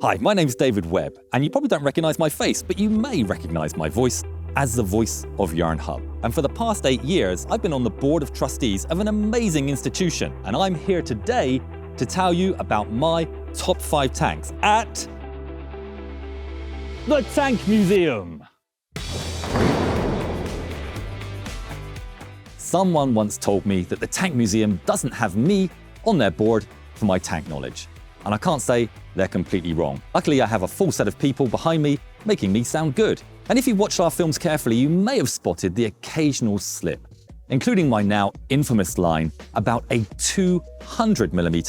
Hi, my name's David Webb, and you probably don't recognize my face, but you may recognize my voice as the voice of YarnHub. And for the past 8 years, I've been on the board of trustees of an amazing institution, and I'm here today to tell you about my top 5 tanks at the Tank Museum. Someone once told me that the Tank Museum doesn't have me on their board for my tank knowledge. And I can't say they're completely wrong. Luckily, I have a full set of people behind me making me sound good. And if you watched our films carefully, you may have spotted the occasional slip, including my now infamous line about a 200mm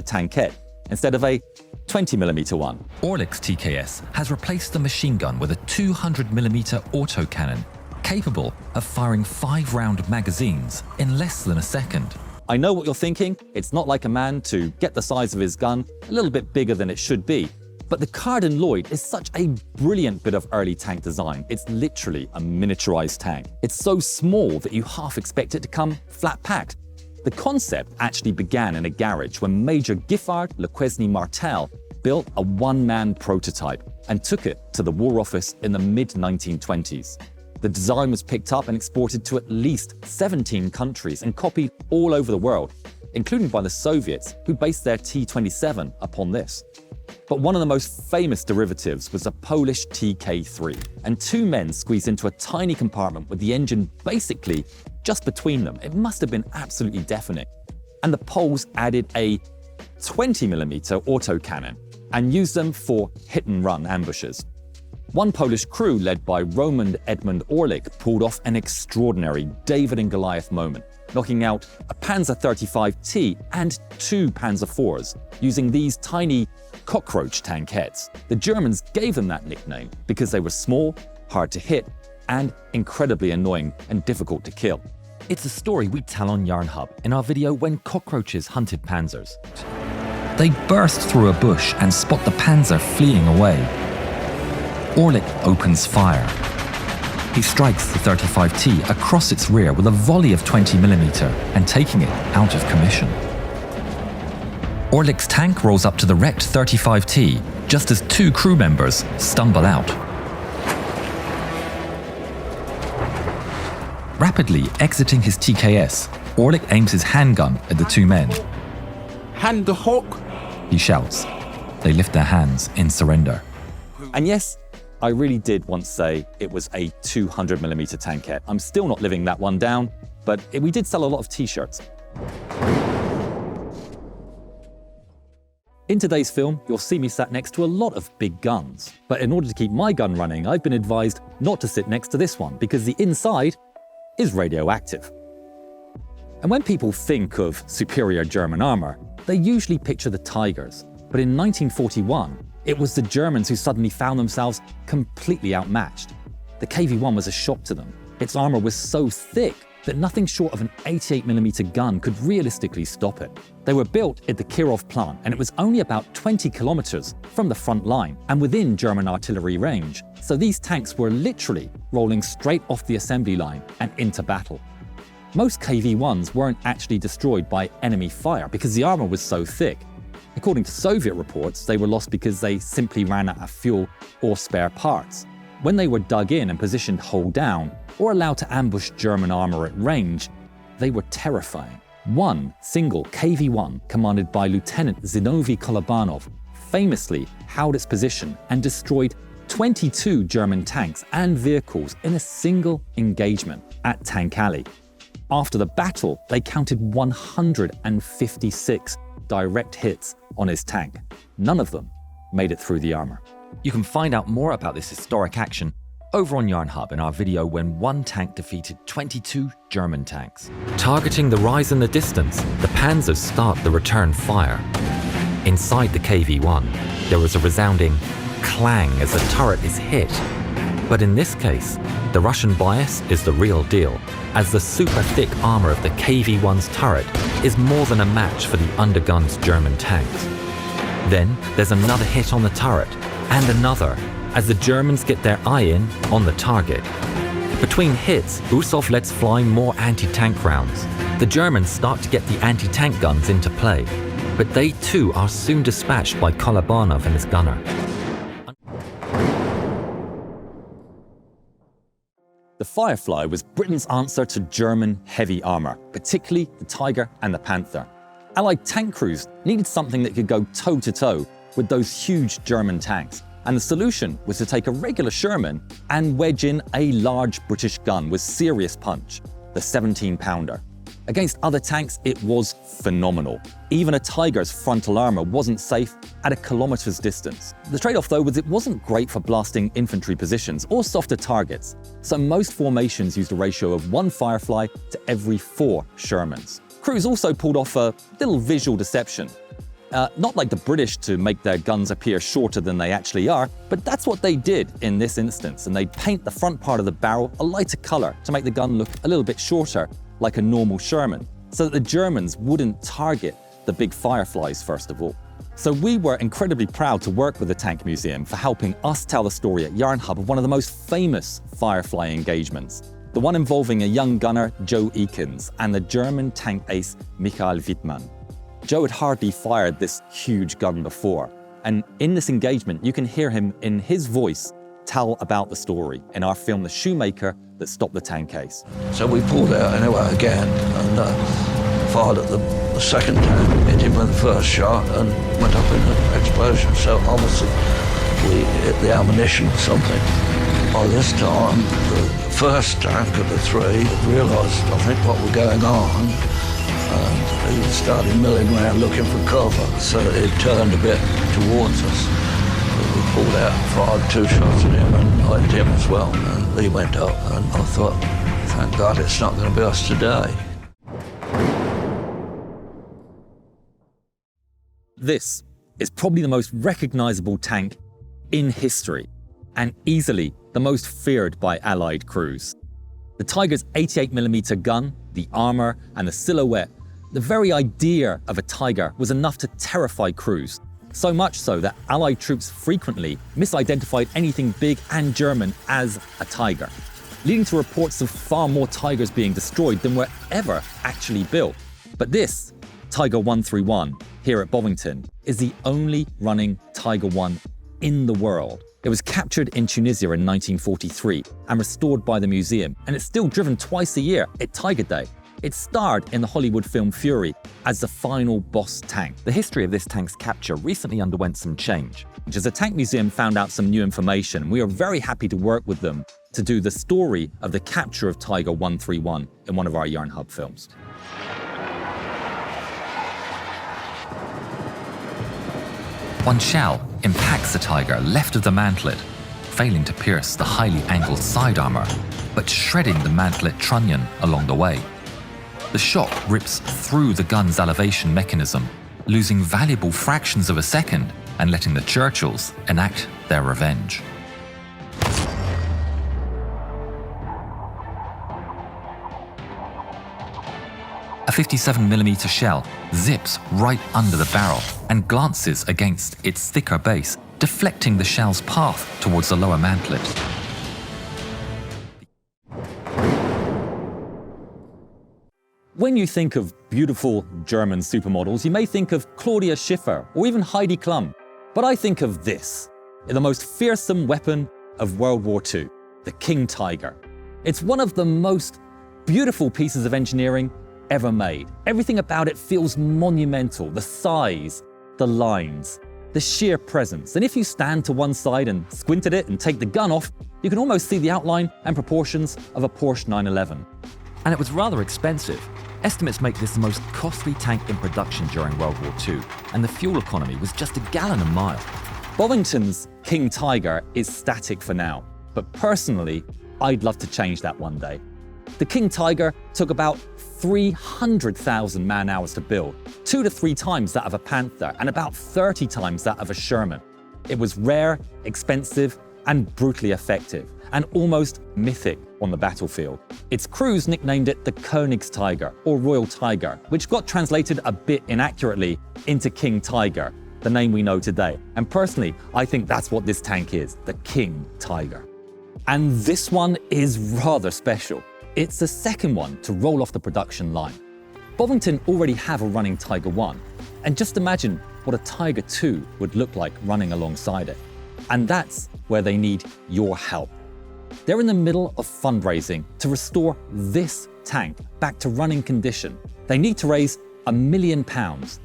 tankette instead of a 20mm one. Orlik's TKS has replaced the machine gun with a 200mm autocannon, capable of firing 5-round magazines in less than a second. I know what you're thinking. It's not like a man to get the size of his gun a little bit bigger than it should be. But the Cardin Lloyd is such a brilliant bit of early tank design. It's literally a miniaturized tank. It's so small that you half expect it to come flat-packed. The concept actually began in a garage when Major Giffard Lequesne Martel built a one-man prototype and took it to the War Office in the mid-1920s. The design was picked up and exported to at least 17 countries and copied all over the world, including by the Soviets, who based their T-27 upon this. But one of the most famous derivatives was a Polish TK3, and 2 men squeezed into a tiny compartment with the engine basically just between them. It must have been absolutely deafening. And the Poles added a 20mm autocannon and used them for hit-and-run ambushes. One Polish crew, led by Roman Edmund Orlik, pulled off an extraordinary David and Goliath moment, knocking out a Panzer 35T and 2 Panzer IVs using these tiny cockroach tankettes. The Germans gave them that nickname because they were small, hard to hit, and incredibly annoying and difficult to kill. It's a story we tell on YarnHub in our video When Cockroaches Hunted Panzers. They burst through a bush and spot the panzer fleeing away. Orlik opens fire. He strikes the 35T across its rear with a volley of 20mm and taking it out of commission. Orlik's tank rolls up to the wrecked 35T just as 2 crew members stumble out. Rapidly exiting his TKS, Orlik aims his handgun at the 2 men. Hand the hawk, he shouts. They lift their hands in surrender. And yes, I really did once say it was a 200mm tankette. I'm still not living that one down, but we did sell a lot of t-shirts. In today's film, you'll see me sat next to a lot of big guns. But in order to keep my gun running, I've been advised not to sit next to this one because the inside is radioactive. And when people think of superior German armor, they usually picture the Tigers. But in 1941, it was the Germans who suddenly found themselves completely outmatched. The KV-1 was a shock to them. Its armor was so thick that nothing short of an 88mm gun could realistically stop it. They were built at the Kirov plant, and it was only about 20 kilometers from the front line and within German artillery range. So these tanks were literally rolling straight off the assembly line and into battle. Most KV-1s weren't actually destroyed by enemy fire because the armor was so thick. According to Soviet reports, they were lost because they simply ran out of fuel or spare parts. When they were dug in and positioned hull down, or allowed to ambush German armor at range, they were terrifying. One single KV-1, commanded by Lieutenant Zinovy Kolobanov, famously held its position and destroyed 22 German tanks and vehicles in a single engagement at Tank Alley. After the battle, they counted 156 direct hits on his tank. None of them made it through the armor. You can find out more about this historic action over on YarnHub in our video When One Tank Defeated 22 German Tanks. Targeting the rise in the distance, the Panzers start the return fire. Inside the KV-1, there was a resounding clang as a turret is hit. But in this case, the Russian bias is the real deal, as the super thick armor of the KV-1's turret is more than a match for the undergunned German tanks. Then there's another hit on the turret, and another, as the Germans get their eye in on the target. Between hits, Usov lets fly more anti-tank rounds. The Germans start to get the anti-tank guns into play, but they too are soon dispatched by Kolobanov and his gunner. The Firefly was Britain's answer to German heavy armour, particularly the Tiger and the Panther. Allied tank crews needed something that could go toe-to-toe with those huge German tanks, and the solution was to take a regular Sherman and wedge in a large British gun with serious punch, the 17-pounder. Against other tanks, it was phenomenal. Even a Tiger's frontal armour wasn't safe at a kilometre's distance. The trade-off, though, was it wasn't great for blasting infantry positions or softer targets, so most formations used a ratio of 1 Firefly to every 4 Shermans. Crews also pulled off a little visual deception. Not like the British to make their guns appear shorter than they actually are, but that's what they did in this instance, and they'd paint the front part of the barrel a lighter colour to make the gun look a little bit shorter, like a normal Sherman, so that the Germans wouldn't target the big Fireflies first of all. So we were incredibly proud to work with the Tank Museum for helping us tell the story at YarnHub of one of the most famous Firefly engagements, the one involving a young gunner, Joe Eakins, and the German tank ace, Michael Wittmann. Joe had hardly fired this huge gun before, and in this engagement you can hear him in his voice tell about the story in our film The Shoemaker that stopped the tank ace. So we pulled out anyway again and fired at the second tank, hit him with the first shot and went up in an explosion. So obviously we hit the ammunition or something. By this time, the first tank of the 3 realised, I think, what was going on, and he started milling around looking for cover, so it turned a bit towards us. We pulled out and fired 2 shots at him, and I hit him as well, and he went up, and I thought, thank God it's not going to be us today. This is probably the most recognisable tank in history, and easily the most feared by Allied crews. The Tiger's 88mm gun, the armour, and the silhouette, the very idea of a Tiger was enough to terrify crews. So much so that Allied troops frequently misidentified anything big and German as a Tiger, leading to reports of far more Tigers being destroyed than were ever actually built. But this, Tiger 131, here at Bovington, is the only running Tiger 1 in the world. It was captured in Tunisia in 1943 and restored by the museum, and it's still driven twice a year at Tiger Day. It starred in the Hollywood film Fury as the final boss tank. The history of this tank's capture recently underwent some change. As the Tank Museum found out some new information, we are very happy to work with them to do the story of the capture of Tiger 131 in one of our YarnHub films. One shell impacts the Tiger left of the mantlet, failing to pierce the highly angled side armour, but shredding the mantlet trunnion along the way. The shot rips through the gun's elevation mechanism, losing valuable fractions of a second and letting the Churchills enact their revenge. A 57mm shell zips right under the barrel and glances against its thicker base, deflecting the shell's path towards the lower mantlet. When you think of beautiful German supermodels, you may think of Claudia Schiffer or even Heidi Klum. But I think of this, the most fearsome weapon of World War II, the King Tiger. It's one of the most beautiful pieces of engineering ever made. Everything about it feels monumental, the size, the lines, the sheer presence. And if you stand to one side and squint at it and take the gun off, you can almost see the outline and proportions of a Porsche 911. And it was rather expensive. Estimates make this the most costly tank in production during World War II, and the fuel economy was just a gallon a mile. Bovington's King Tiger is static for now, but personally, I'd love to change that one day. The King Tiger took about 300,000 man-hours to build, 2 to 3 times that of a Panther, and about 30 times that of a Sherman. It was rare, expensive, and brutally effective, and almost mythic on the battlefield. Its crews nicknamed it the Königstiger, or Royal Tiger, which got translated a bit inaccurately into King Tiger, the name we know today. And personally, I think that's what this tank is, the King Tiger. And this one is rather special. It's the second one to roll off the production line. Bovington already have a running Tiger 1, and just imagine what a Tiger 2 would look like running alongside it. And that's where they need your help. They're in the middle of fundraising to restore this tank back to running condition. They need to raise £1 million.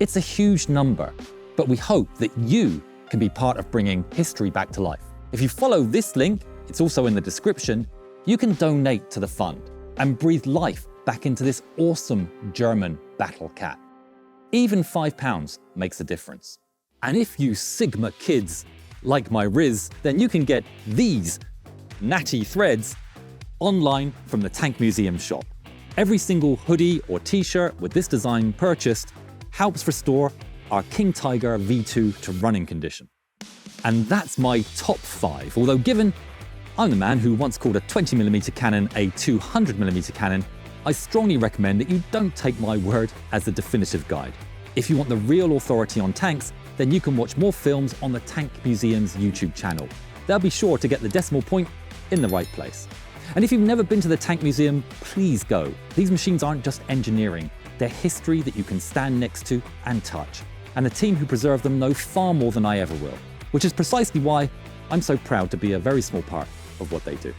It's a huge number, but we hope that you can be part of bringing history back to life. If you follow this link, it's also in the description, you can donate to the fund and breathe life back into this awesome German battle cat. Even £5 makes a difference. And if you Sigma kids like my Riz, then you can get these natty threads online from the Tank Museum shop. Every single hoodie or t-shirt with this design purchased helps restore our King Tiger V2 to running condition. And that's my top 5, although given I'm the man who once called a 20mm cannon a 200mm cannon, I strongly recommend that you don't take my word as the definitive guide. If you want the real authority on tanks, then you can watch more films on the Tank Museum's YouTube channel. They'll be sure to get the decimal point in the right place. And if you've never been to the Tank Museum, please go. These machines aren't just engineering, they're history that you can stand next to and touch. And the team who preserve them know far more than I ever will, which is precisely why I'm so proud to be a very small part of what they do.